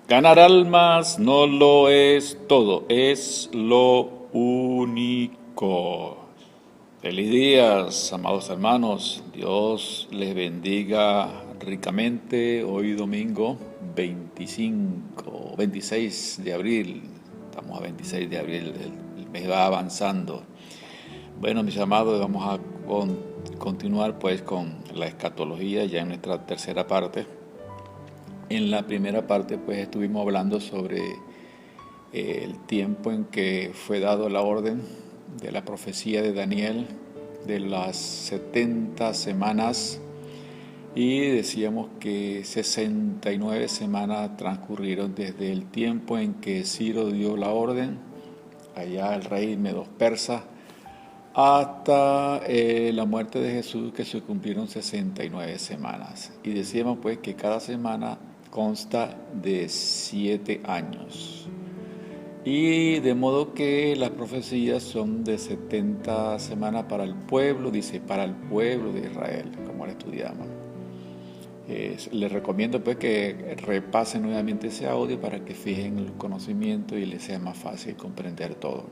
Ganar almas no lo es todo, es lo único. Feliz días, amados hermanos. Dios les bendiga ricamente. Hoy domingo 26 de abril. Estamos a 26 de abril, el mes va avanzando. Bueno, mis amados, vamos a continuar pues con la escatología ya en nuestra tercera parte. En la primera parte pues estuvimos hablando sobre el tiempo en que fue dado la orden de la profecía de Daniel de las 70 semanas y decíamos que 69 semanas transcurrieron desde el tiempo en que Ciro dio la orden, allá el rey Medo-Persa, hasta la muerte de Jesús, que se cumplieron 69 semanas. Y decíamos pues que cada semana consta de 7 años. Y de modo que las profecías son de 70 semanas para el pueblo, dice, para el pueblo de Israel, como lo estudiamos. Les recomiendo pues que repasen nuevamente ese audio para que fijen el conocimiento y les sea más fácil comprender todo.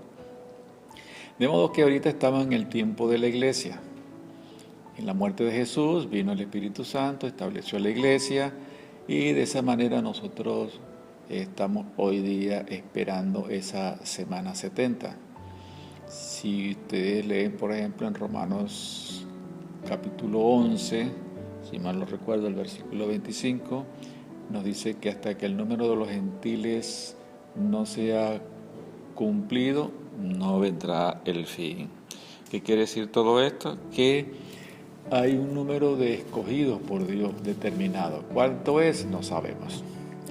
De modo que ahorita estamos en el tiempo de la iglesia. En la muerte de Jesús vino el Espíritu Santo, estableció la iglesia y de esa manera nosotros estamos hoy día esperando esa semana 70. Si ustedes leen, por ejemplo, en Romanos capítulo 11, si mal no recuerdo, el versículo 25, nos dice que hasta que el número de los gentiles no sea cumplido, no vendrá el fin. ¿Qué quiere decir todo esto? Que hay un número de escogidos por Dios determinado. ¿Cuánto es? No sabemos.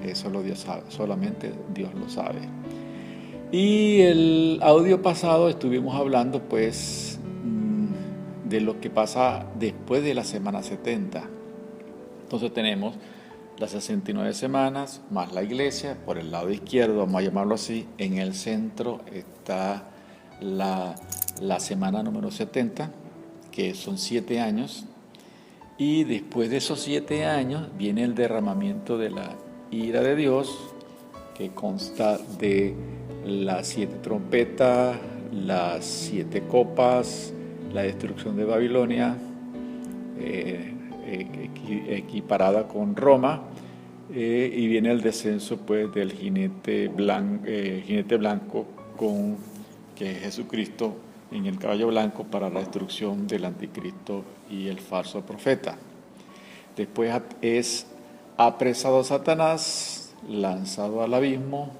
Eso Dios sabe, solamente Dios lo sabe. Y el audio pasado estuvimos hablando pues de lo que pasa después de la semana 70. Entonces tenemos las 69 semanas más la iglesia. Por el lado izquierdo, vamos a llamarlo así, en el centro está la semana número 70, que son 7 años. Y después de esos 7 años viene el derramamiento de la ira de Dios, que consta de las 7 trompetas, las 7 copas, la destrucción de Babilonia, equiparada con Roma, y viene el descenso pues del jinete blanco que es Jesucristo en el caballo blanco para la destrucción del anticristo y el falso profeta. Después es apresado Satanás, lanzado al abismo,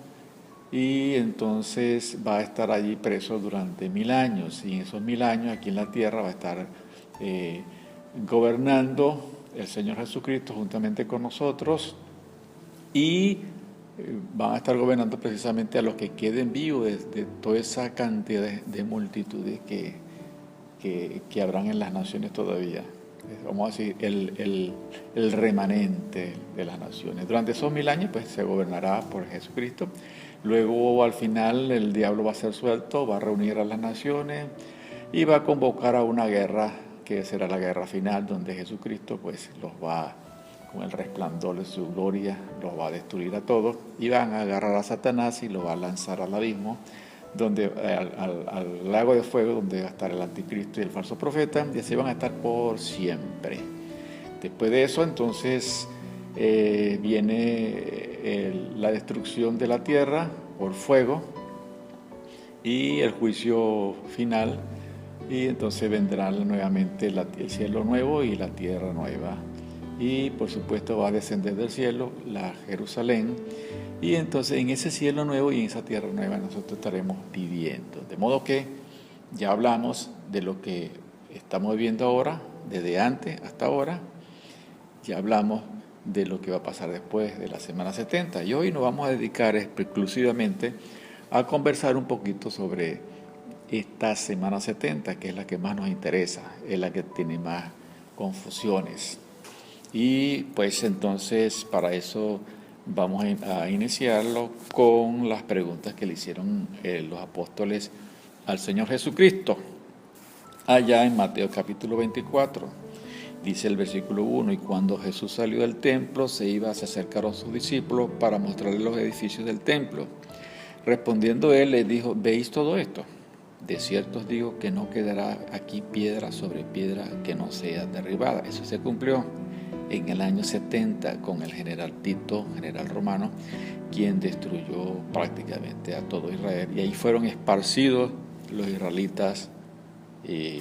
y entonces va a estar allí preso durante 1000 años, y en esos 1000 años aquí en la tierra va a estar gobernando el Señor Jesucristo juntamente con nosotros, y van a estar gobernando precisamente a los que queden vivos de toda esa cantidad de multitudes que habrán en las naciones todavía. Vamos a decir, el remanente de las naciones. Durante esos 1000 años pues se gobernará por Jesucristo. Luego al final el diablo va a ser suelto, va a reunir a las naciones y va a convocar a una guerra que será la guerra final, donde Jesucristo pues los va, con el resplandor de su gloria, los va a destruir a todos, y van a agarrar a Satanás y lo va a lanzar al abismo, donde al lago de fuego, donde va a estar el anticristo y el falso profeta, y así van a estar por siempre. Después de eso entonces viene la destrucción de la tierra por fuego y el juicio final, y entonces vendrán nuevamente el cielo nuevo y la tierra nueva, y por supuesto va a descender del cielo la Jerusalén, y entonces en ese cielo nuevo y en esa tierra nueva nosotros estaremos viviendo. De modo que ya hablamos de lo que estamos viviendo ahora, desde antes hasta ahora. Ya hablamos de lo que va a pasar después de la semana 70. Y hoy nos vamos a dedicar exclusivamente a conversar un poquito sobre esta semana 70, que es la que más nos interesa, es la que tiene más confusiones. Y pues entonces para eso vamos a iniciarlo con las preguntas que le hicieron los apóstoles al Señor Jesucristo, allá en Mateo capítulo 24. Dice el versículo 1, y cuando Jesús salió del templo, se acercaron a sus discípulos para mostrarles los edificios del templo. Respondiendo él, les dijo, ¿veis todo esto? De cierto os digo que no quedará aquí piedra sobre piedra que no sea derribada. Eso se cumplió en el año 70 con el general Tito, general romano, quien destruyó prácticamente a todo Israel. Y ahí fueron esparcidos los israelitas y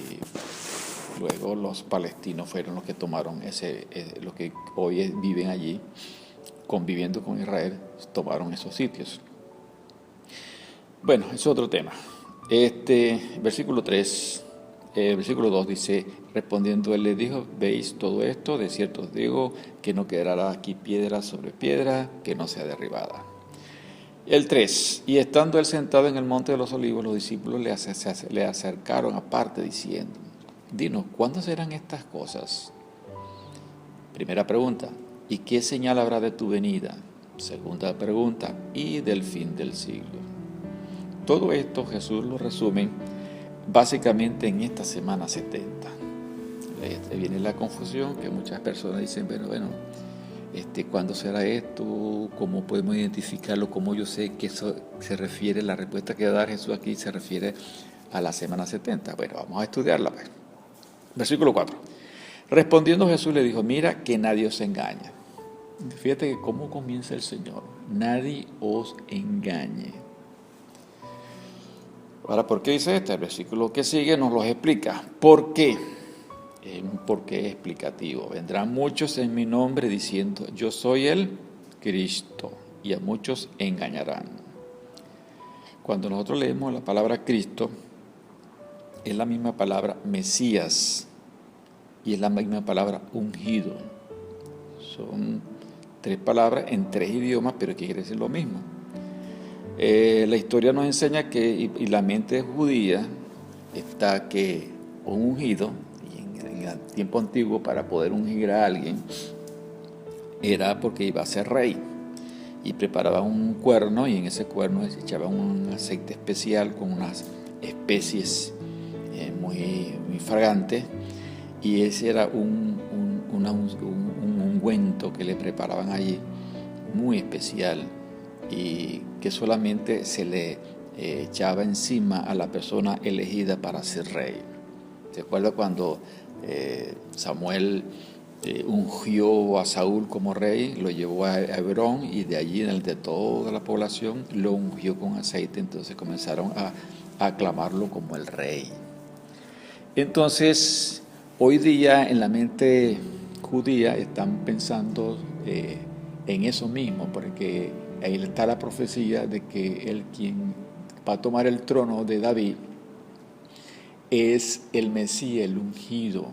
luego los palestinos fueron los que tomaron los que hoy viven allí, conviviendo con Israel, tomaron esos sitios. Bueno, es otro tema. Versículo 3, versículo 2 dice, respondiendo él les dijo, ¿veis todo esto? De cierto os digo que no quedará aquí piedra sobre piedra que no sea derribada. El 3, y estando él sentado en el monte de los olivos, los discípulos le acercaron aparte diciendo, dinos, ¿cuándo serán estas cosas? Primera pregunta, ¿y qué señal habrá de tu venida? Segunda pregunta, ¿y del fin del siglo? Todo esto Jesús lo resume básicamente en esta semana 70. Viene la confusión que muchas personas dicen, bueno, ¿cuándo será esto? ¿Cómo podemos identificarlo? ¿Cómo yo sé que eso se refiere, la respuesta que va a dar Jesús aquí se refiere a la semana 70? Bueno, vamos a estudiarla pues. Versículo 4. Respondiendo Jesús le dijo, mira que nadie os engaña. Fíjate que cómo comienza el Señor. Nadie os engañe. Ahora, ¿por qué dice esto? El versículo que sigue nos lo explica. ¿Por qué? Es un porqué explicativo. Vendrán muchos en mi nombre diciendo, yo soy el Cristo, y a muchos engañarán. Cuando nosotros leemos la palabra Cristo, es la misma palabra Mesías, y es la misma palabra ungido. Son tres palabras en tres idiomas, pero que quiere decir lo mismo. La historia nos enseña que, y la mente judía, está que un ungido, y en el tiempo antiguo para poder ungir a alguien, era porque iba a ser rey. Y preparaba un cuerno, y en ese cuerno se echaba un aceite especial con unas especies muy fragantes, y ese era un ungüento que le preparaban allí, muy especial, y que solamente se le echaba encima a la persona elegida para ser rey. ¿Se acuerda cuando Samuel ungió a Saúl como rey, lo llevó a Hebrón, y de allí, de toda la población, lo ungió con aceite? Entonces comenzaron a aclamarlo como el rey. Entonces, hoy día en la mente judía están pensando en eso mismo, porque ahí está la profecía de que el quien va a tomar el trono de David es el Mesías, el ungido.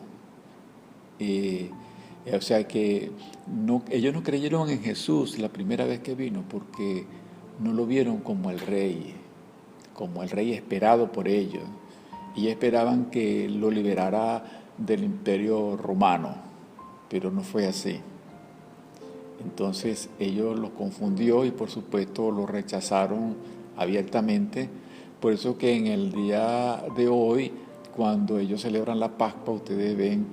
O sea que ellos no creyeron en Jesús la primera vez que vino porque no lo vieron como el rey esperado por ellos. Y esperaban que lo liberara del imperio romano, pero no fue así. Entonces ellos lo confundió y por supuesto lo rechazaron abiertamente. Por eso que en el día de hoy, cuando ellos celebran la Pascua, ustedes ven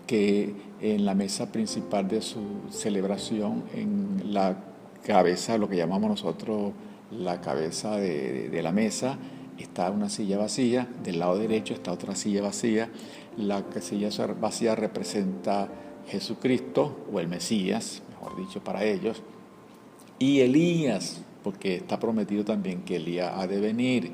que en la mesa principal de su celebración, en la cabeza, lo que llamamos nosotros la cabeza de la mesa, está una silla vacía, del lado derecho está otra silla vacía. La silla vacía representa Jesucristo o el Mesías, mejor dicho para ellos, y Elías, porque está prometido también que Elías ha de venir.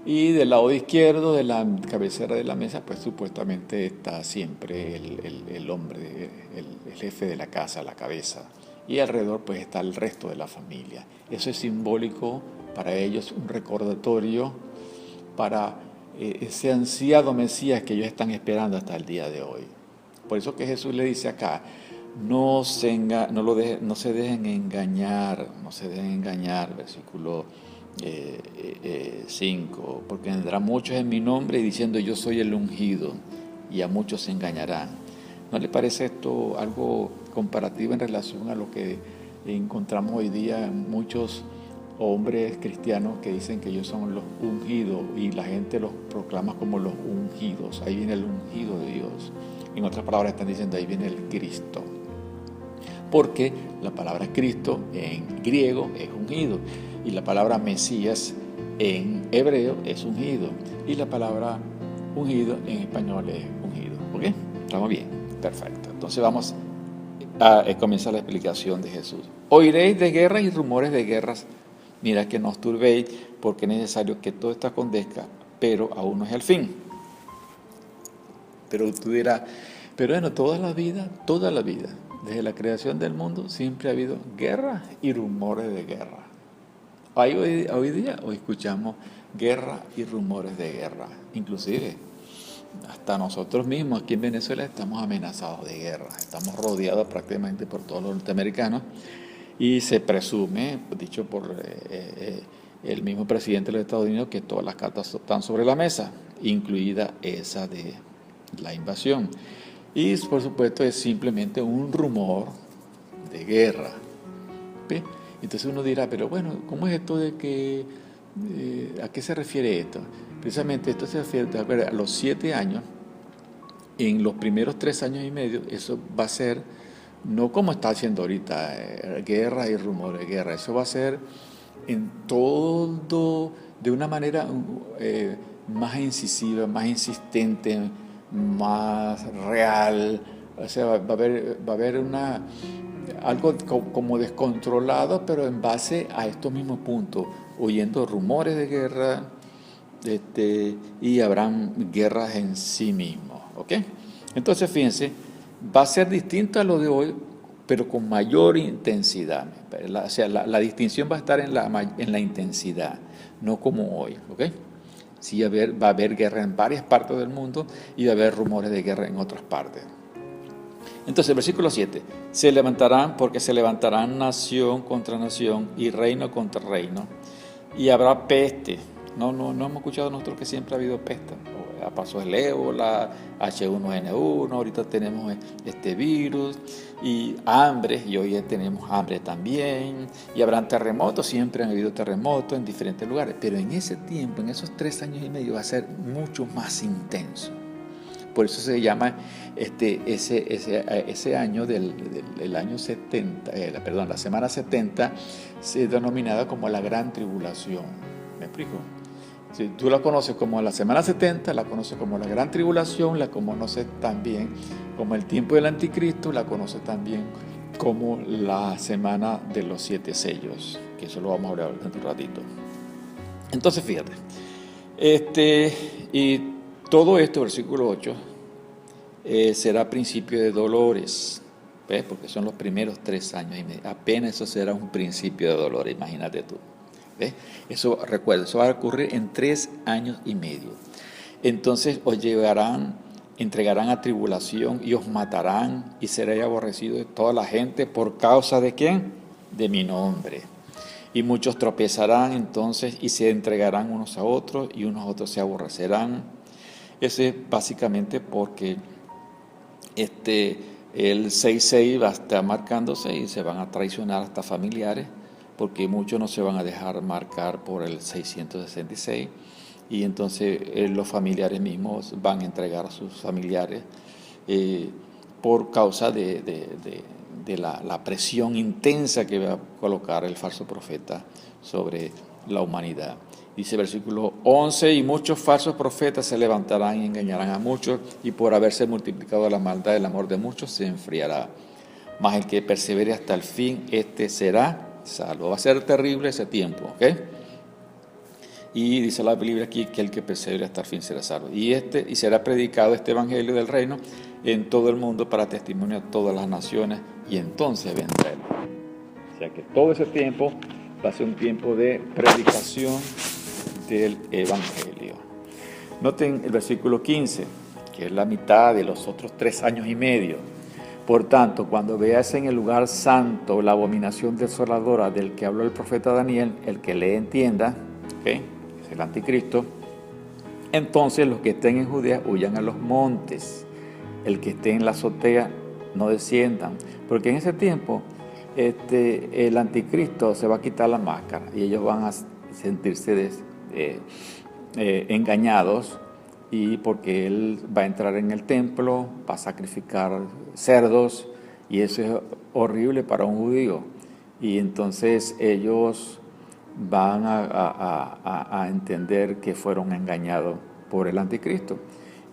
Y del lado izquierdo de la cabecera de la mesa, pues supuestamente está siempre el hombre, el jefe de la casa, la cabeza. Y alrededor pues está el resto de la familia. Eso es simbólico para ellos, un recordatorio para ese ansiado Mesías que ellos están esperando hasta el día de hoy. Por eso que Jesús le dice acá, no se dejen engañar, versículo 5, porque vendrán muchos en mi nombre diciendo yo soy el ungido, y a muchos se engañarán. ¿No le parece esto algo comparativo en relación a lo que encontramos hoy día en muchos hombres cristianos que dicen que ellos son los ungidos y la gente los proclama como los ungidos? Ahí viene el ungido de Dios. En otras palabras están diciendo, ahí viene el Cristo. Porque la palabra Cristo en griego es ungido y la palabra Mesías en hebreo es ungido y la palabra ungido en español es ungido. ¿Ok? ¿Estamos bien? Perfecto. Entonces vamos a comenzar la explicación de Jesús. Oiréis de guerras y rumores de guerras. Mira que no os turbéis, porque es necesario que todo esto acontezca, pero aún no es el fin. Pero tú dirás, pero bueno, toda la vida, desde la creación del mundo, siempre ha habido guerras y rumores de guerra. Hoy día escuchamos guerra y rumores de guerra. Inclusive, hasta nosotros mismos aquí en Venezuela estamos amenazados de guerra. Estamos rodeados prácticamente por todos los norteamericanos y se presume, dicho por el mismo presidente de los Estados Unidos, que todas las cartas están sobre la mesa, incluida esa de la invasión. Y por supuesto es simplemente un rumor de guerra. ¿Ve? Entonces uno dirá, pero bueno, ¿cómo es esto de que, a qué se refiere esto? Precisamente esto se refiere a los 7 años, en los primeros 3 años y medio, eso va a ser, no como está haciendo ahorita, guerra y rumores de guerra, eso va a ser en todo, de una manera más incisiva, más insistente, más real. O sea, va a haber algo como descontrolado, pero en base a estos mismos puntos, oyendo rumores de guerra, y habrán guerras en sí mismos, ¿ok? Entonces, fíjense, va a ser distinto a lo de hoy, pero con mayor intensidad. O sea, la distinción va a estar en la intensidad, no como hoy, ¿ok? Sí, va a haber guerra en varias partes del mundo y va a haber rumores de guerra en otras partes. Entonces, versículo 7, porque se levantarán nación contra nación y reino contra reino, y habrá peste. No hemos escuchado nosotros que siempre ha habido peste. Pasó el ébola, H1N1, ahorita tenemos este virus, y hambre, y hoy tenemos hambre también, y habrán terremotos, siempre han habido terremotos en diferentes lugares, pero en ese tiempo, en esos 3 años y medio, va a ser mucho más intenso. Por eso se llama ese año del año 70, la semana 70, se denominada como la Gran Tribulación. ¿Me explico? Si tú la conoces como la semana 70, la conoces como la Gran Tribulación, la conoces también como el tiempo del Anticristo, la conoces también como la semana de los 7 sellos, que eso lo vamos a hablar dentro de un ratito. Entonces, fíjate, y todo esto, versículo 8, será principio de dolores, ¿ves? Porque son los primeros 3 años y medio. Apenas eso será un principio de dolores, imagínate tú. ¿Ves? Eso, recuerda, eso va a ocurrir en 3 años y medio. Entonces os entregarán a tribulación y os matarán y seréis aborrecidos de toda la gente por causa de ¿quién? De mi nombre. Y muchos tropezarán entonces y se entregarán unos a otros y unos a otros se aborrecerán. Eso es básicamente porque el 6-6 va a estar marcándose y se van a traicionar hasta familiares, porque muchos no se van a dejar marcar por el 666 y entonces los familiares mismos van a entregar a sus familiares por causa de la presión intensa que va a colocar el falso profeta sobre la humanidad. Dice versículo 11, y muchos falsos profetas se levantarán y engañarán a muchos, y por haberse multiplicado la maldad, el amor de muchos se enfriará. Mas el que persevere hasta el fin, será salvo. Va a ser terrible ese tiempo, ¿ok? Y dice la Biblia aquí que el que persevere hasta el fin será salvo. Y será predicado este evangelio del reino en todo el mundo para testimonio a todas las naciones, y entonces vendrá él. O sea que todo ese tiempo va a ser un tiempo de predicación del evangelio. Noten el versículo 15, que es la mitad de los otros 3 años y medio. Por tanto, cuando veas en el lugar santo la abominación desoladora del que habló el profeta Daniel, el que le entienda, ¿okay? Es el anticristo, entonces los que estén en Judea huyan a los montes, el que esté en la azotea no desciendan, porque en ese tiempo el anticristo se va a quitar la máscara y ellos van a sentirse engañados y porque él va a entrar en el templo, va a sacrificar cerdos, y eso es horrible para un judío. Y entonces ellos van a entender que fueron engañados por el anticristo.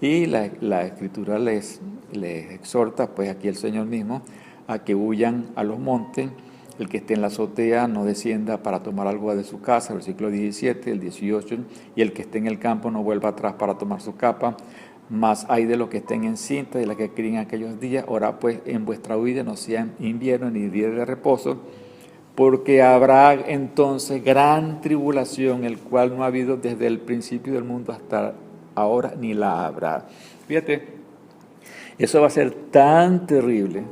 Y la escritura les exhorta, pues aquí el Señor mismo, a que huyan a los montes. El que esté en la azotea no descienda para tomar algo de su casa, versículo 17, el 18, y el que esté en el campo no vuelva atrás para tomar su capa. Mas hay de los que estén en cinta y la que críen aquellos días. Ahora pues en vuestra huida no sea invierno ni día de reposo, porque habrá entonces gran tribulación, el cual no ha habido desde el principio del mundo hasta ahora, ni la habrá. Fíjate, eso va a ser tan terrible,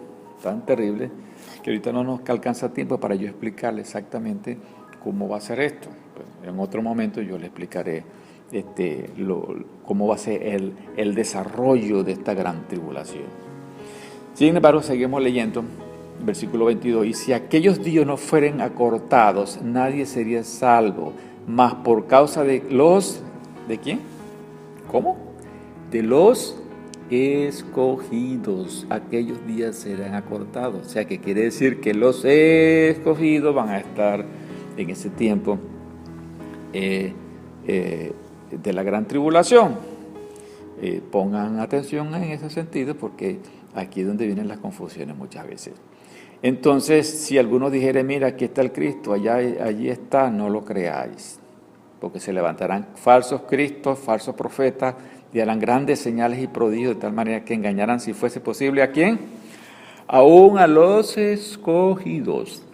que ahorita no nos alcanza tiempo para yo explicarle exactamente cómo va a ser esto. Pues en otro momento yo le explicaré cómo va a ser el desarrollo de esta gran tribulación. Sin embargo, seguimos leyendo. Versículo 22, y si aquellos días no fueren acortados, nadie sería salvo, mas por causa de los, ¿de quién? ¿Cómo? De los escogidos, aquellos días serán acortados. O sea, que quiere decir que los escogidos van a estar en ese tiempo de la gran tribulación. Pongan atención en ese sentido, porque aquí es donde vienen las confusiones muchas veces. Entonces, si alguno dijere, mira, aquí está el Cristo, allí está, no lo creáis, porque se levantarán falsos cristos, falsos profetas, y harán grandes señales y prodigios, de tal manera que engañarán, si fuese posible, ¿a quién? Aún a los escogidos.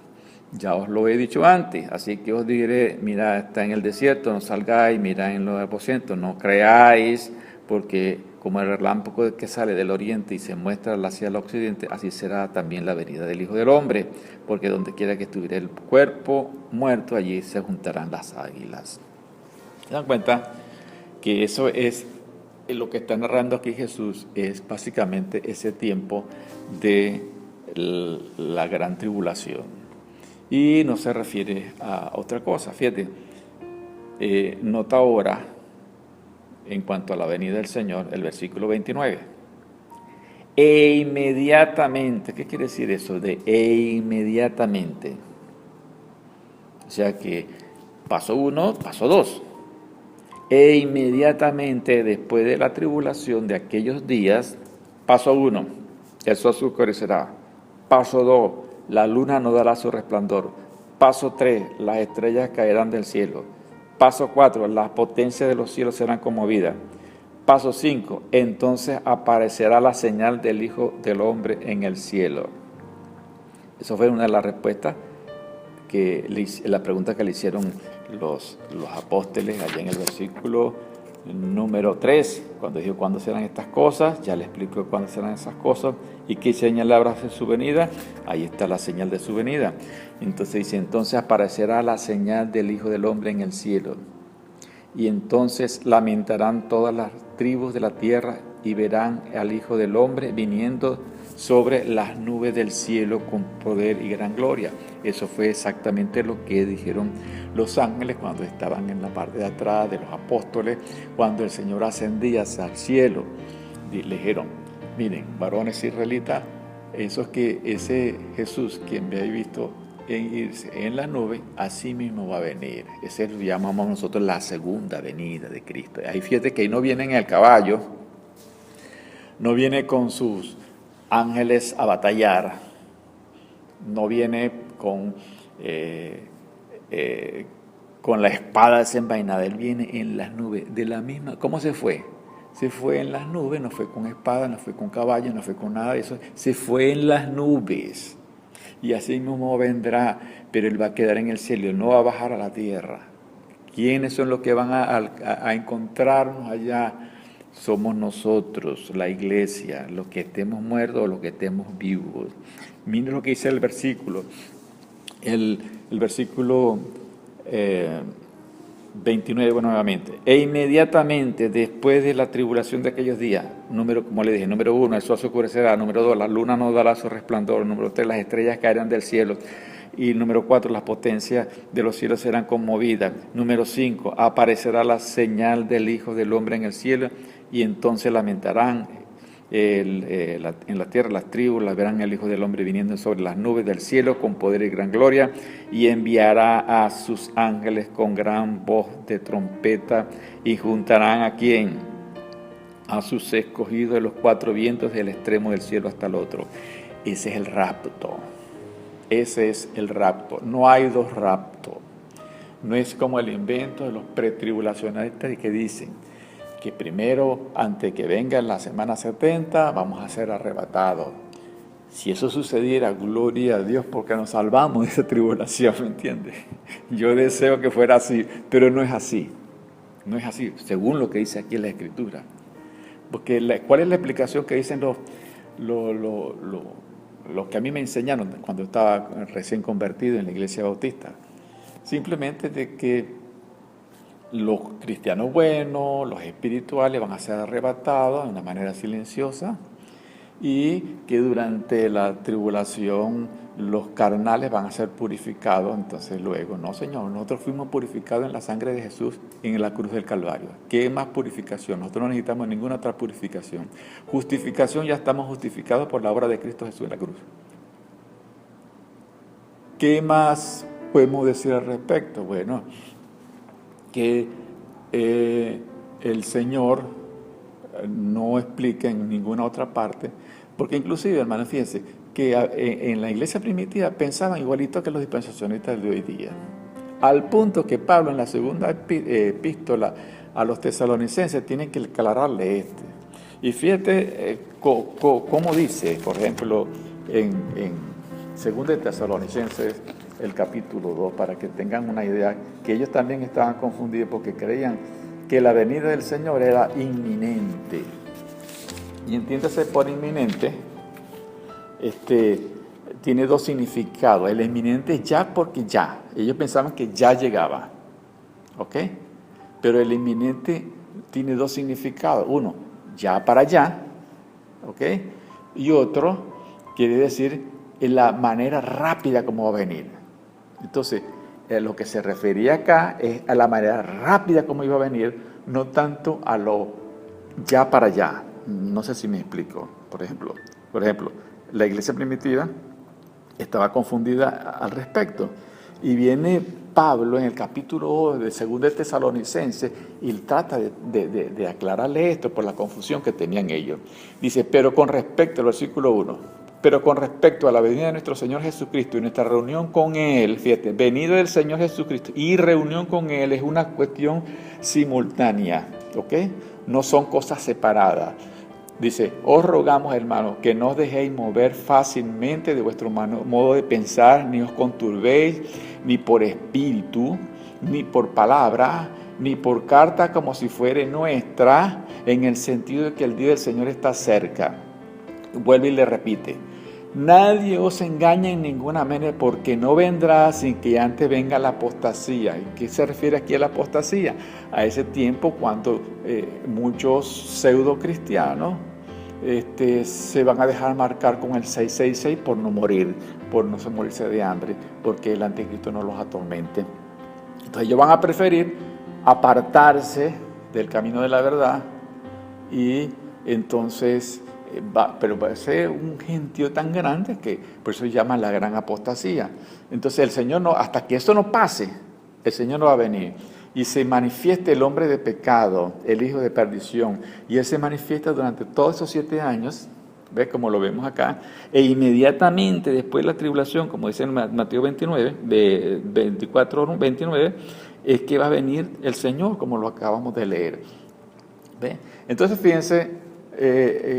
Ya os lo he dicho antes, así que os diré, mira, está en el desierto, no salgáis, mira en los aposentos, no creáis, porque como el relámpago que sale del oriente y se muestra hacia el occidente, así será también la venida del Hijo del Hombre, porque donde quiera que estuviera el cuerpo muerto, allí se juntarán las águilas. ¿Se dan cuenta? Que eso es lo que está narrando aquí Jesús, es básicamente ese tiempo de la gran tribulación. Y no se refiere a otra cosa. Fíjate, nota ahora, en cuanto a la venida del Señor, el versículo 29. E inmediatamente, ¿qué quiere decir eso de inmediatamente? O sea que paso 1, paso 2. E inmediatamente después de la tribulación de aquellos días, paso 1, el sol se oscurecerá. Paso 2, la luna no dará su resplandor. Paso 3, las estrellas caerán del cielo. Paso 4, las potencias de los cielos serán conmovidas. Paso 5, entonces aparecerá la señal del Hijo del Hombre en el cielo. Eso fue una de las respuestas la pregunta que le hicieron los apóstoles allá en el versículo número 3, cuando dijo cuándo serán estas cosas. Ya le explico cuándo serán esas cosas y qué señal habrá de su venida. Ahí está la señal de su venida. Entonces dice, entonces aparecerá la señal del Hijo del Hombre en el cielo, y entonces lamentarán todas las tribus de la tierra y verán al Hijo del Hombre viniendo sobre las nubes del cielo con poder y gran gloria. Eso fue exactamente lo que dijeron los ángeles cuando estaban en la parte de atrás de los apóstoles, cuando el Señor ascendía hacia el cielo. Le dijeron, miren, varones israelitas, ese Jesús, quien me habéis visto irse en la nube, así mismo va a venir. Ese lo llamamos nosotros la segunda venida de Cristo. Ahí fíjate que ahí no viene en el caballo, no viene con sus ángeles a batallar, no viene con la espada desenvainada. Él viene en las nubes, de la misma. ¿Cómo se fue? Se fue en las nubes, no fue con espada, no fue con caballo, no fue con nada de eso, se fue en las nubes. Y así mismo vendrá, pero Él va a quedar en el cielo, no va a bajar a la tierra. ¿Quiénes son los que van a encontrarnos allá? Somos nosotros, la iglesia, los que estemos muertos o los que estemos vivos. Miren lo que dice el versículo. El versículo 29 nuevamente. E inmediatamente después de la tribulación de aquellos días, como le dije, número 1, el sol se oscurecerá, número 2, la luna no dará su resplandor, número 3, las estrellas caerán del cielo, y número 4, las potencias de los cielos serán conmovidas, número 5, aparecerá la señal del Hijo del Hombre en el cielo, y entonces lamentarán en la tierra las tribus, las verán el Hijo del Hombre viniendo sobre las nubes del cielo con poder y gran gloria, y enviará a sus ángeles con gran voz de trompeta, y juntarán ¿a quién? A sus escogidos de los cuatro vientos del extremo del cielo hasta el otro. Ese es el rapto. Ese es el rapto. No hay dos raptos. No es como el invento de los pretribulacionistas que dicen que primero, antes que venga la semana 70, vamos a ser arrebatados. Si eso sucediera, gloria a Dios, porque nos salvamos de esa tribulación, ¿me entiendes? Yo deseo que fuera así, pero no es así. No es así, según lo que dice aquí en la Escritura. Porque ¿cuál es la explicación que dicen los que a mí me enseñaron cuando estaba recién convertido en la Iglesia Bautista? Simplemente de que los cristianos buenos, los espirituales van a ser arrebatados de una manera silenciosa, y que durante la tribulación los carnales van a ser purificados. Entonces luego, no Señor, nosotros fuimos purificados en la sangre de Jesús en la cruz del Calvario. ¿Qué más purificación? Nosotros no necesitamos ninguna otra purificación. Justificación, ya estamos justificados por la obra de Cristo Jesús en la cruz. ¿Qué más podemos decir al respecto? Bueno, que el Señor no explica en ninguna otra parte, porque inclusive, hermanos, fíjense que en la iglesia primitiva pensaban igualito que los dispensacionistas de hoy día, al punto que Pablo en la segunda epístola a los tesalonicenses tiene que aclararle esto. Y fíjate cómo dice, por ejemplo, en segunda de Tesalonicenses, el capítulo 2, para que tengan una idea, que ellos también estaban confundidos porque creían que la venida del Señor era inminente. Y entiéndase por inminente, tiene dos significados. El inminente es ya porque ya. Ellos pensaban que ya llegaba. ¿Ok? Pero el inminente tiene dos significados. Uno, ya para allá. ¿Ok? Y otro, quiere decir en la manera rápida como va a venir. Entonces, lo que se refería acá es a la manera rápida como iba a venir, no tanto a lo ya para allá. No sé si me explico. Por ejemplo, la iglesia primitiva estaba confundida al respecto. Y viene Pablo en el capítulo 2 de 2 de Tesalonicenses y trata de aclararle esto por la confusión que tenían ellos. Dice, pero con respecto al versículo 1, pero con respecto a la venida de nuestro Señor Jesucristo y nuestra reunión con Él, fíjate, venida del Señor Jesucristo y reunión con Él es una cuestión simultánea, ¿ok? No son cosas separadas. Dice, os rogamos, hermanos, que no os dejéis mover fácilmente de vuestro modo de pensar, ni os conturbéis, ni por espíritu, ni por palabra, ni por carta como si fuere nuestra, en el sentido de que el día del Señor está cerca. Vuelve y le repite, nadie os engaña en ninguna manera, porque no vendrá sin que antes venga la apostasía. ¿Y qué se refiere aquí a la apostasía? A ese tiempo cuando muchos pseudo cristianos se van a dejar marcar con el 666 por no morir, por no morirse de hambre, porque el anticristo no los atormente. Entonces ellos van a preferir apartarse del camino de la verdad, y entonces pero va a ser un gentío tan grande que por eso se llama la gran apostasía. Entonces el Señor no, hasta que eso no pase, el Señor no va a venir. Y se manifiesta el hombre de pecado, el hijo de perdición, y él se manifiesta durante todos esos 7 años, ¿ves? Como lo vemos acá, e inmediatamente después de la tribulación, como dice en Mateo 29, 24, 29, es que va a venir el Señor, como lo acabamos de leer. ¿Ves? Entonces fíjense,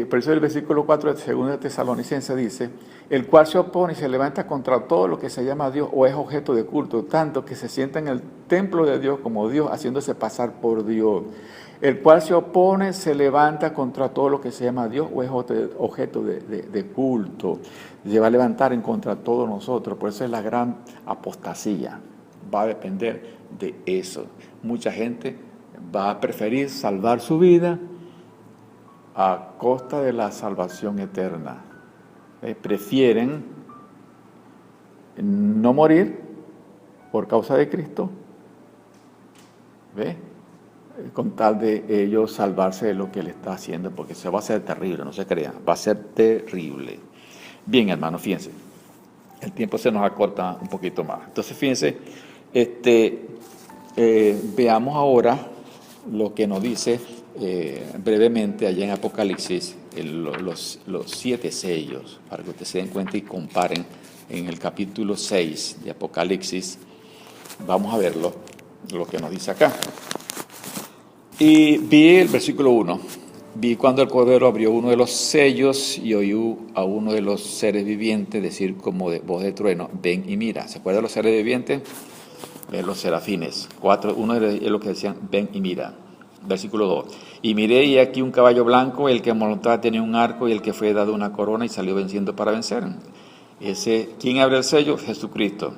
por eso el versículo 4 de 2 de Tesalonicenses dice, el cual se opone y se levanta contra todo lo que se llama Dios o es objeto de culto, tanto que se sienta en el templo de Dios como Dios, haciéndose pasar por Dios. El cual se opone, se levanta contra todo lo que se llama Dios o es objeto de culto. Se va a levantar en contra de todos nosotros. Por eso es la gran apostasía. Va a depender de eso. Mucha gente va a preferir salvar su vida a costa de la salvación eterna. Prefieren no morir por causa de Cristo, con tal de ellos salvarse de lo que él está haciendo, porque se va a hacer terrible, no se crean, va a ser terrible. Bien, hermanos, fíjense, el tiempo se nos acorta un poquito más. Entonces, fíjense, veamos ahora lo que nos dice brevemente allá en Apocalipsis, los 7 sellos, para que ustedes se den cuenta y comparen en el capítulo 6 de Apocalipsis. Vamos a verlo, lo que nos dice acá. Y vi el versículo 1. Vi cuando el Cordero abrió uno de los sellos y oí a uno de los seres vivientes decir como de voz de trueno, ven y mira. ¿Se acuerdan de los seres vivientes? Los serafines. Uno es lo que decían, ven y mira. Versículo 2. Y miré y aquí un caballo blanco, el que montaba tenía un arco y el que fue dado una corona y salió venciendo para vencer. ¿Quién abre el sello? Jesucristo.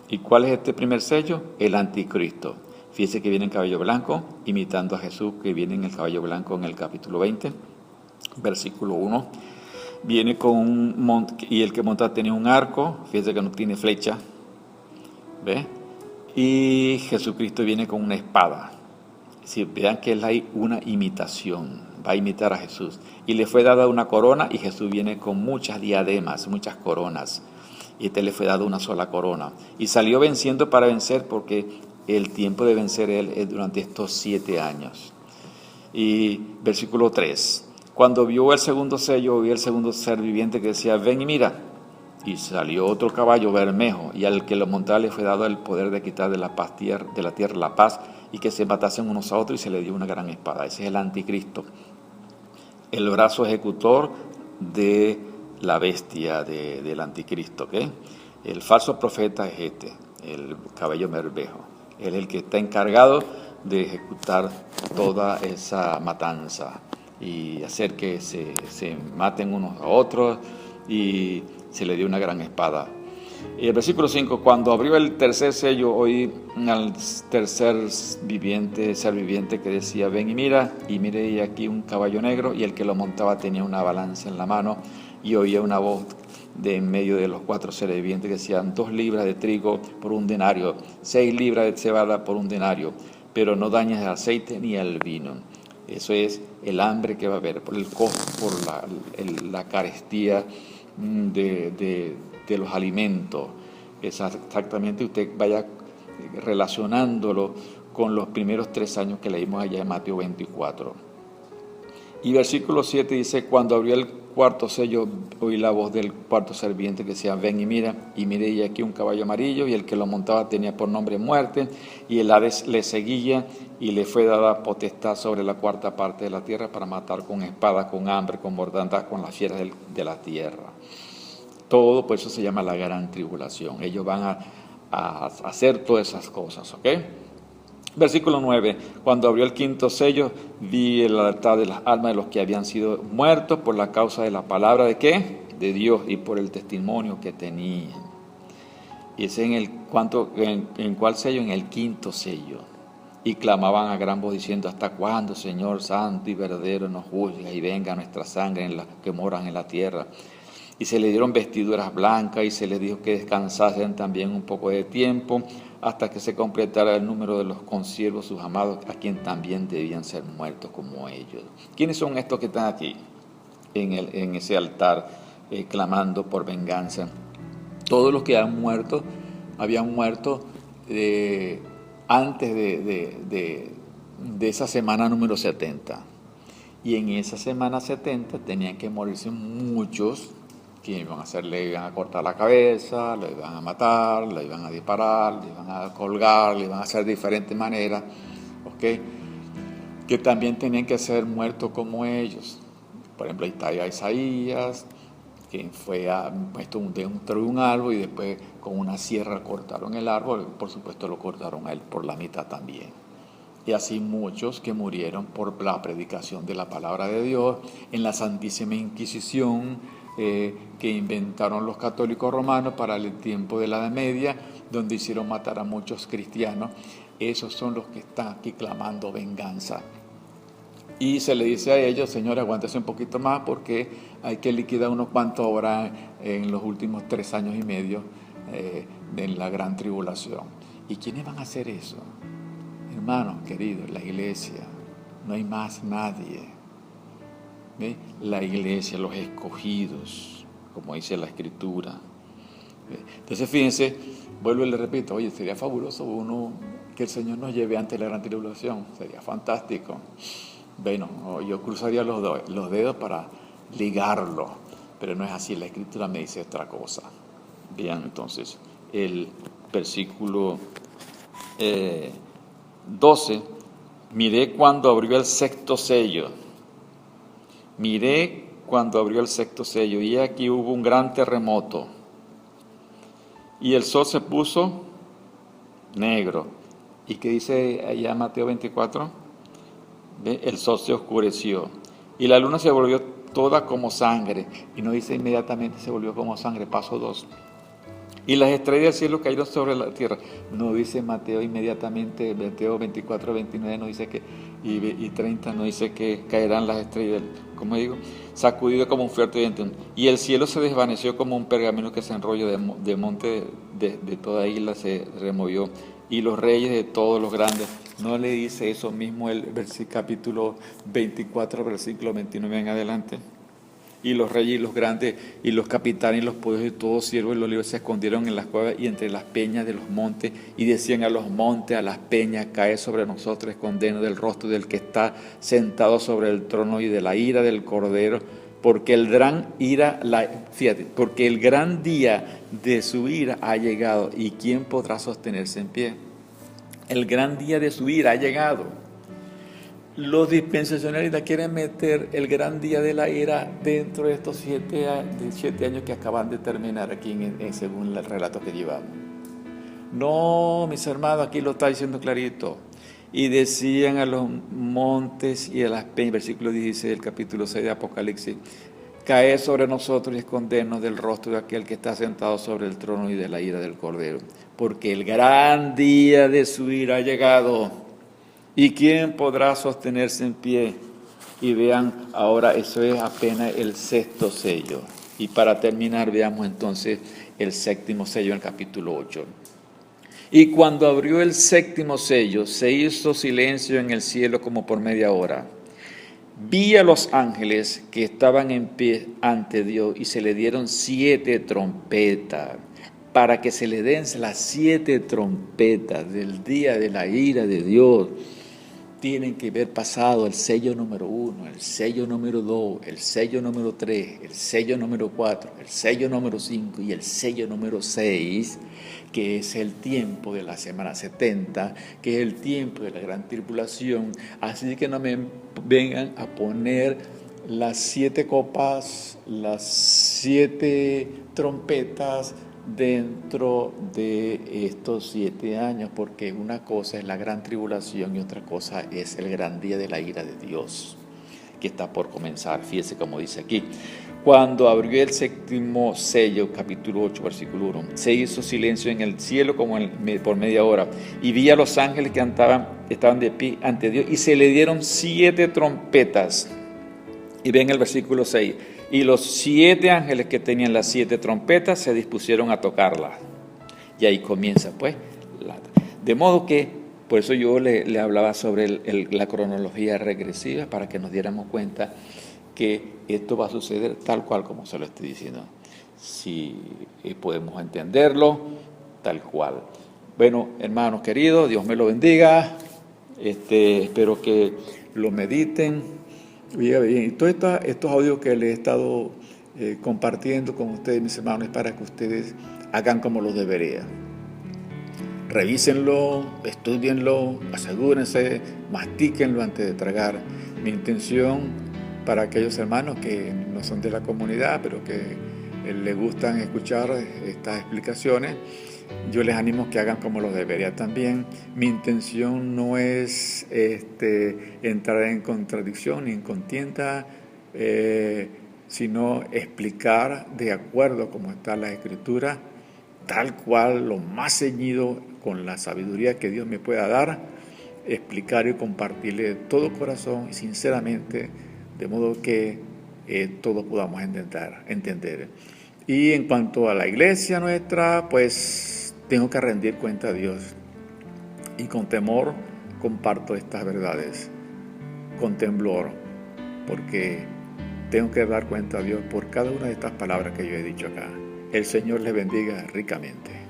¿Y cuál es este primer sello? El anticristo. Fíjese que viene en caballo blanco, imitando a Jesús, que viene en el caballo blanco en el capítulo 20, versículo 1. Viene con y el que monta tenía un arco, fíjese que no tiene flecha, ¿ve? Y Jesucristo viene con una espada. Si vean que hay una imitación, va a imitar a Jesús. Y le fue dada una corona y Jesús viene con muchas diademas, muchas coronas. Y le fue dada una sola corona. Y salió venciendo para vencer porque el tiempo de vencer él es durante estos 7 años. Y versículo 3. Cuando vio el segundo sello, vi el segundo ser viviente que decía, ven y mira. Y salió otro caballo bermejo, y al que lo montaba le fue dado el poder de quitar de la tierra la paz, y que se matasen unos a otros, y se le dio una gran espada. Ese es el anticristo, el brazo ejecutor de la bestia del anticristo, ¿ok? El falso profeta es el caballo bermejo. Él es el que está encargado de ejecutar toda esa matanza y hacer que se maten unos a otros, y se le dio una gran espada. Y el versículo 5, cuando abrió el tercer sello, oí al tercer ser viviente que decía, ven y mira, y miré y aquí un caballo negro, y el que lo montaba tenía una balanza en la mano, y oía una voz de en medio de los 4 seres vivientes que decían, 2 libras de trigo por un denario, 6 libras de cebada por un denario, pero no dañes el aceite ni el vino. Eso es el hambre que va a haber, por el costo, por la carestía de los alimentos. Exactamente, usted vaya relacionándolo con los primeros 3 años que leímos allá en Mateo 24. Y versículo 7 dice, cuando abrió el cuarto sello, oí la voz del cuarto ser viviente que decía, ven y mira, y miré y aquí un caballo amarillo, y el que lo montaba tenía por nombre muerte, y el Hades le seguía, y le fue dada potestad sobre la cuarta parte de la tierra para matar con espada, con hambre, con mortandad, con las fieras de la tierra. Todo, por eso se llama la gran tribulación. Ellos van a hacer todas esas cosas, ¿ok? Versículo 9, cuando abrió el quinto sello, vi el altar de las almas de los que habían sido muertos por la causa de la palabra ¿de qué? De Dios, y por el testimonio que tenían. Y ese ¿en cuál sello? En el quinto sello. Y clamaban a gran voz diciendo, ¿hasta cuándo, Señor santo y verdadero, nos juzgas y venga nuestra sangre en las que moran en la tierra? Y se le dieron vestiduras blancas y se les dijo que descansasen también un poco de tiempo hasta que se completara el número de los consiervos, sus amados, a quien también debían ser muertos como ellos. ¿Quiénes son estos que están aquí en ese altar clamando por venganza? Todos los que habían muerto antes de esa semana número 70. Y en esa semana 70 tenían que morirse muchos, que le iban a cortar la cabeza, le iban a matar, le iban a disparar, le iban a colgar, le iban a hacer de diferentes maneras, ¿ok? Que también tenían que ser muertos como ellos. Por ejemplo, ahí está Isaías, que fue puesto dentro de un árbol y después con una sierra cortaron el árbol, por supuesto lo cortaron a él por la mitad también. Y así muchos que murieron por la predicación de la palabra de Dios en la Santísima Inquisición, que inventaron los católicos romanos para el tiempo de la Edad Media, donde hicieron matar a muchos cristianos. Esos son los que están aquí clamando venganza. Y se le dice a ellos, Señor, aguántese un poquito más porque hay que liquidar unos cuantos ahora en los últimos 3 años y medio de la gran tribulación. ¿Y quiénes van a hacer eso? Hermanos queridos, la iglesia, no hay más nadie. ¿Ve? La iglesia, los escogidos, como dice la Escritura. ¿Ve? Entonces fíjense, vuelvo y le repito, oye, sería fabuloso que el Señor nos lleve ante la gran tribulación, sería fantástico. Bueno, yo cruzaría los dedos para ligarlo, pero no es así, la Escritura me dice otra cosa. Vean entonces el versículo 12, miré cuando abrió el sexto sello, y aquí hubo un gran terremoto, y el sol se puso negro. ¿Y qué dice allá Mateo 24? ¿Ve? El sol se oscureció, y la luna se volvió toda como sangre, y no dice inmediatamente se volvió como sangre, paso 2. Y las estrellas del cielo cayeron sobre la tierra. No dice Mateo inmediatamente, Mateo 24, 29 no dice que, y 30 no dice que caerán las estrellas, como digo, sacudido como un fuerte viento. Y el cielo se desvaneció como un pergamino que se enrolla de monte de toda isla, se removió. Y los reyes de todos los grandes. ¿No le dice eso mismo el capítulo 24, versículo 29 en adelante? Y los reyes y los grandes y los capitanes y los poderosos y todos siervos y los libres se escondieron en las cuevas y entre las peñas de los montes y decían a los montes, a las peñas, cae sobre nosotros, escondenos del rostro del que está sentado sobre el trono y de la ira del Cordero, porque el gran día de su ira ha llegado, y ¿quién podrá sostenerse en pie? El gran día de su ira ha llegado. Los dispensacionalistas quieren meter el gran día de la ira dentro de estos 7 años que acaban de terminar aquí según el relato que llevamos. No, mis hermanos, aquí lo está diciendo clarito. Y decían a los montes y a las peñas, versículo 16 del capítulo 6 de Apocalipsis, caed sobre nosotros y escondernos del rostro de aquel que está sentado sobre el trono y de la ira del Cordero, porque el gran día de su ira ha llegado. ¿Y quién podrá sostenerse en pie? Y vean, ahora eso es apenas el sexto sello. Y para terminar, veamos entonces el séptimo sello en el capítulo 8. Y cuando abrió el séptimo sello, se hizo silencio en el cielo como por media hora. Vi a los ángeles que estaban en pie ante Dios y se le dieron 7 trompetas. Para que se le den las 7 trompetas del día de la ira de Dios, tienen que ver pasado el sello número 1, el sello número 2, el sello número 3, el sello número 4, el sello número 5 y el sello número 6, que es el tiempo de la semana 70, que es el tiempo de la gran tribulación. Así que no me vengan a poner las 7 copas, las 7 trompetas dentro de estos 7 años, porque una cosa es la gran tribulación y otra cosa es el gran día de la ira de Dios que está por comenzar. Fíjese como dice aquí: cuando abrió el séptimo sello, capítulo 8, versículo 1, se hizo silencio en el cielo como por media hora, y vi a los ángeles que estaban de pie ante Dios, y se le dieron 7 trompetas. Y ven el versículo 6, y los 7 ángeles que tenían las 7 trompetas se dispusieron a tocarlas. Y ahí comienza pues. De modo que, por eso yo le hablaba sobre la cronología regresiva, para que nos diéramos cuenta que esto va a suceder tal cual como se lo estoy diciendo. Si podemos entenderlo, tal cual. Bueno, hermanos queridos, Dios me lo bendiga. Espero que lo mediten. Y todos estos audios que les he estado compartiendo con ustedes, mis hermanos, es para que ustedes hagan como los debería. Revísenlo, estudienlo, asegúrense, mastíquenlo antes de tragar. Mi intención para aquellos hermanos que no son de la comunidad, pero que les gustan escuchar estas explicaciones, yo les animo que hagan como lo debería también. Mi intención no es entrar en contradicción ni en contienda, sino explicar de acuerdo como está la Escritura, tal cual, lo más ceñido con la sabiduría que Dios me pueda dar, explicar y compartirle de todo corazón y sinceramente, de modo que todos podamos entender. Y en cuanto a la iglesia nuestra, pues tengo que rendir cuenta a Dios y con temor comparto estas verdades con temblor, porque tengo que dar cuenta a Dios por cada una de estas palabras que yo he dicho acá. El Señor les bendiga ricamente.